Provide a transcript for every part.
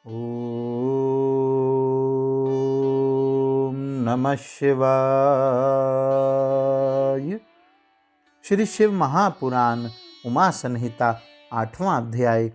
ओम नमः शिवाय। श्री शिव महापुराण उमा संहिता 8वां अध्याय।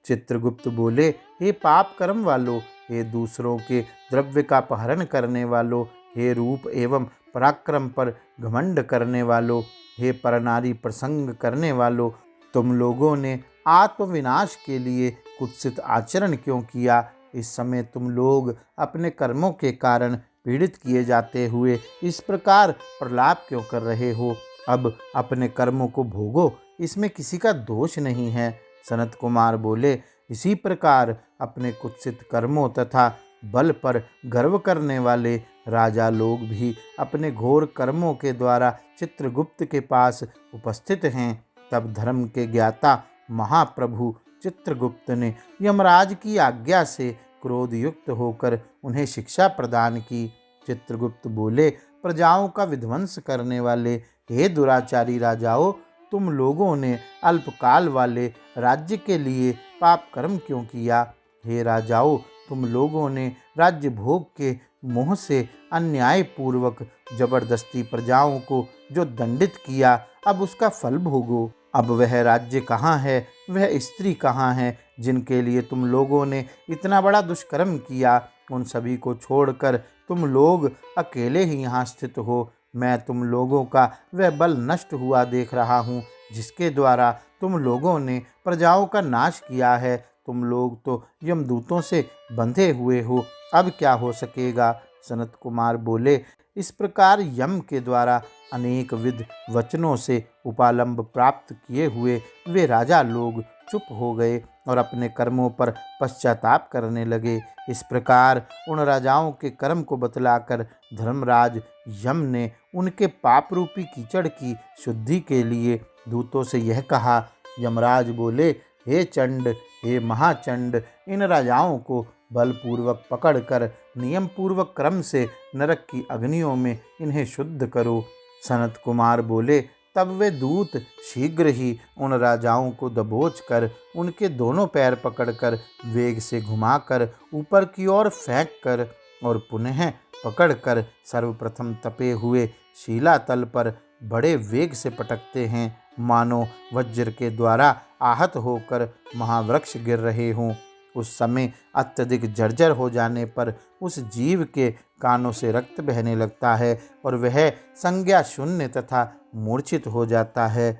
चित्रगुप्त बोले, हे पाप कर्म वालों, हे दूसरों के द्रव्य का अपहरण करने वालों, हे रूप एवं पराक्रम पर घमंड करने वालों, हे परनारी प्रसंग करने वालों, तुम लोगों ने आत्मविनाश के लिए कुत्सित आचरण क्यों किया? इस समय तुम लोग अपने कर्मों के कारण पीड़ित किए जाते हुए इस प्रकार प्रलाप क्यों कर रहे हो? अब अपने कर्मों को भोगो, इसमें किसी का दोष नहीं है। सनत कुमार बोले, इसी प्रकार अपने कुत्सित कर्मों तथा बल पर गर्व करने वाले राजा लोग भी अपने घोर कर्मों के द्वारा चित्रगुप्त के पास उपस्थित हैं। तब धर्म के ज्ञाता महाप्रभु चित्रगुप्त ने यमराज की आज्ञा से क्रोध युक्त होकर उन्हें शिक्षा प्रदान की। चित्रगुप्त बोले, प्रजाओं का विध्वंस करने वाले हे दुराचारी राजाओं, तुम लोगों ने अल्पकाल वाले राज्य के लिए पाप कर्म क्यों किया? हे राजाओं, तुम लोगों ने राज्य भोग के मोह से अन्याय पूर्वक जबरदस्ती प्रजाओं को जो दंडित किया, अब उसका फल भोगो। अब वह राज्य कहाँ है, वह स्त्री कहाँ है जिनके लिए तुम लोगों ने इतना बड़ा दुष्कर्म किया? उन सभी को छोड़कर तुम लोग अकेले ही यहाँ स्थित हो। मैं तुम लोगों का वह बल नष्ट हुआ देख रहा हूँ जिसके द्वारा तुम लोगों ने प्रजाओं का नाश किया है। तुम लोग तो यमदूतों से बंधे हुए हो, अब क्या हो सकेगा? सनत कुमार बोले, इस प्रकार यम के द्वारा अनेक विध वचनों से उपालंब प्राप्त किए हुए वे राजा लोग चुप हो गए और अपने कर्मों पर पश्चाताप करने लगे। इस प्रकार उन राजाओं के कर्म को बतलाकर धर्मराज यम ने उनके पाप रूपी कीचड़ की शुद्धि के लिए दूतों से यह कहा। यमराज बोले, हे चंड, हे महाचंड, इन राजाओं को बलपूर्वक पकड़कर नियम पूर्वक क्रम से नरक की अग्नियों में इन्हें शुद्ध करो। सनत कुमार बोले, तब वे दूत शीघ्र ही उन राजाओं को दबोच कर उनके दोनों पैर पकड़कर वेग से घुमाकर ऊपर की ओर फेंक कर और पुनः पकड़कर सर्वप्रथम तपे हुए शिलातल पर बड़े वेग से पटकते हैं, मानो वज्र के द्वारा आहत होकर महावृक्ष गिर रहे हों। उस समय अत्यधिक जर्जर हो जाने पर उस जीव के कानों से रक्त बहने लगता है और वह संज्ञा शून्य तथा मूर्छित हो जाता है।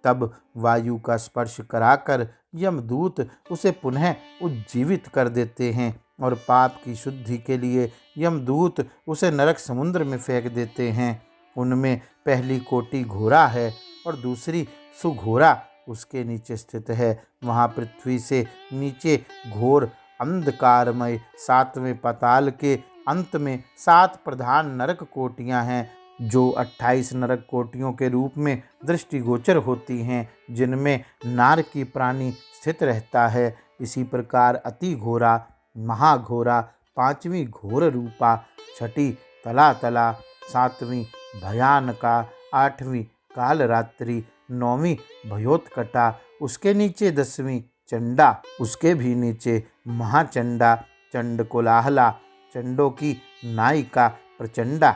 तब वायु का स्पर्श कराकर यमदूत उसे पुनः उज्जीवित कर देते हैं और पाप की शुद्धि के लिए यमदूत उसे नरक समुद्र में फेंक देते हैं। उनमें पहली कोटि घोरा है और दूसरी सुघोरा उसके नीचे स्थित है। वहाँ पृथ्वी से नीचे घोर अंधकारमय 7वें पाताल के अंत में 7 प्रधान नरक कोटियां हैं, जो 28 नरक कोटियों के रूप में दृष्टिगोचर होती हैं, जिनमें नारकी प्राणी स्थित रहता है। इसी प्रकार अति घोरा, महाघोरा, 5वीं घोर रूपा, 6ठी तला, 7वीं भयानका, 8वीं कालरात्रि, 9वीं भयोत्कटा, उसके नीचे 10वीं चंडा, उसके भी नीचे महाचंडा, चंड कोलाहला, चंडों की नायिका प्रचंडा,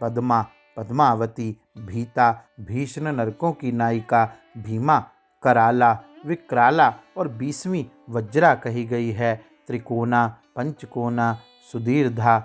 पद्मा, पद्मावती, भीता, भीषण नरकों की नायिका भीमा, कराला, विक्राला और 20वीं वज्रा कही गई है। त्रिकोना, पंचकोना, सुदीर्धा,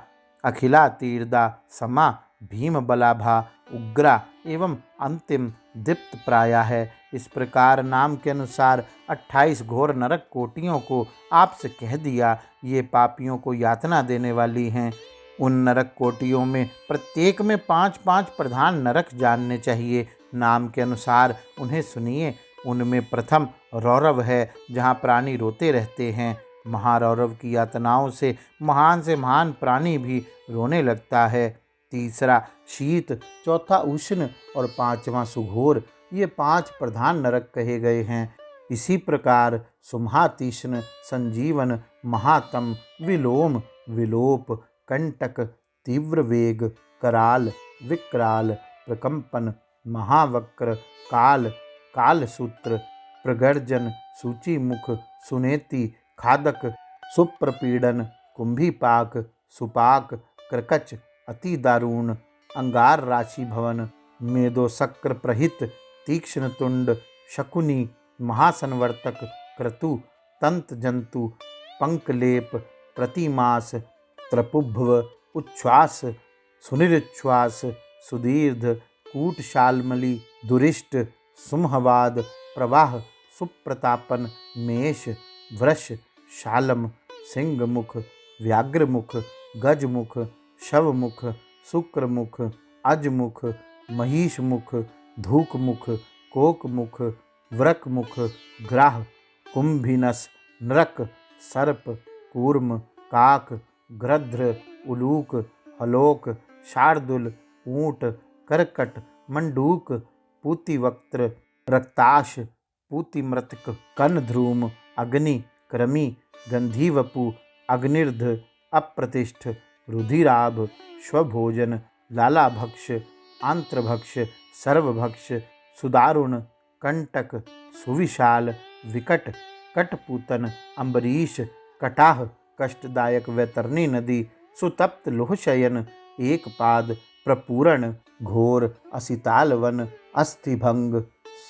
अखिलातीर्दा, समा, भीम बलाभा, उग्रा एवं अंतिम दीप्त प्राया है। इस प्रकार नाम के अनुसार 28 घोर नरक कोटियों को आपसे कह दिया। ये पापियों को यातना देने वाली हैं। उन नरक कोटियों में प्रत्येक में 5-5 प्रधान नरक जानने चाहिए। नाम के अनुसार उन्हें सुनिए। उनमें प्रथम रौरव है, जहाँ प्राणी रोते रहते हैं। महारौरव की यातनाओं से महान प्राणी भी रोने लगता है। तीसरा शीत, चौथा उष्ण और 5वां सुघोर, ये 5 प्रधान नरक कहे गए हैं। इसी प्रकार सुमहातीष्ण, संजीवन, महातम, विलोम, विलोप, कंटक, तीव्र वेग, कराल, विक्राल, प्रकंपन, महावक्र, काल, कालसूत्र, प्रगर्जन, सूचीमुख, सुनेति, खादक, सुप्रपीडन, कुंभीपाक, सुपाक, क्रकच, अति दारुण, अंगार राशि भवन, मेदोशक्र प्रहित, तीक्ष्ण तुंड, शकुनी, महासंवर्तक, क्रतु, तंत जंतु, पंकलेप, प्रतिमास, त्रपुभ्व, उच्छ्वास, सुनिरुच्छ्वास, सुदीर्घ, कूटशालमली, दुरिष्ट, सुमहवाद, प्रवाह, सुप्रतापन, मेष, वृष, शालम, सिंहमुख, व्याघ्रमुख, गजमुख, शवमुख, शुक्रमुख, अजमुख, महिषमुख, धूकमुख, कोकमुख, वृकमुख, ग्राह, कुंभिनस, नरक, सर्प, कूर्म, काक, गृध्र, उलूक, हलोक, शार्दुल, ऊंट, करकट, मंडूक, पूतिवक्त्र, रक्ताश, पूतिमृतक, कनध्रूम, अग्नि, कृमि, गंधीवपु, अग्निर्ध, अप्रतिष्ठ, रुधिराभ, स्वभोजन, लालाभक्ष, आंत्रभक्ष, सर्वभक्ष, सुदारुण, कंटक, सुविशाल, विकट, कटपूतन, अम्बरीश, कटाह, कष्टदायक वैतरणी नदी, सुतप्त लोहशयन, एक पाद, प्रपूरण, घोर, असितालवन, अस्थिभंग,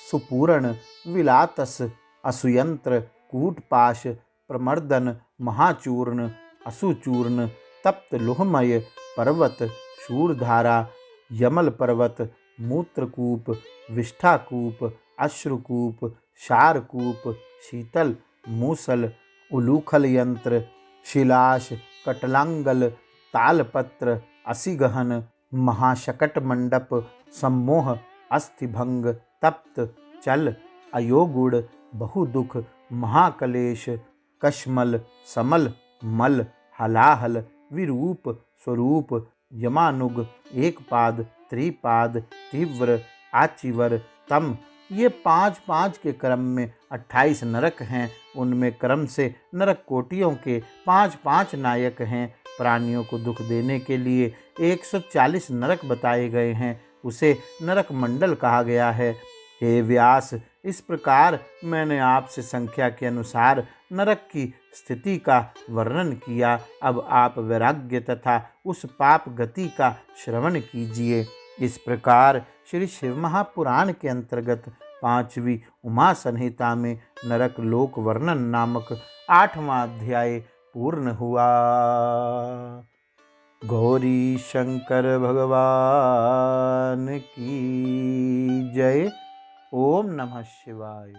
सुपूरण, विलातस, असुयंत्र, कूटपाश, प्रमर्दन, महाचूर्ण, असुचूर्ण, तप्त लोहमय, पर्वत, शूरधारा, यमल पर्वत, मूत्रकूप, विष्ठाकूप, अश्रुकूप, शारकूप, शीतल, मूसल, उलूखल यंत्र, शिलाश, कटलांगल, तालपत्र, असिगहन, महाशकट मंडप, सम्मोह, अस्थिभंग, तप्त, चल, अयोगुड़, बहुदुख, महाकलेश, कश्मल, समल, मल, हलाहल, विरूप, स्वरूप, यमानुग, एक पाद, त्रिपाद, तीव्र, आचिवर, तम। ये 5-5 के क्रम में 28 नरक हैं। उनमें क्रम से नरक कोटियों के 5-5 नायक हैं। प्राणियों को दुख देने के लिए 140 नरक बताए गए हैं। उसे नरक मंडल कहा गया है। हे व्यास, इस प्रकार मैंने आपसे संख्या के अनुसार नरक की स्थिति का वर्णन किया। अब आप वैराग्य तथा उस पाप गति का श्रवण कीजिए। इस प्रकार श्री शिव महापुराण के अंतर्गत 5वीं उमा संहिता में नरक लोक वर्णन नामक 8वां अध्याय पूर्ण हुआ। गौरी शंकर भगवान की जय। ओम नमः शिवाय।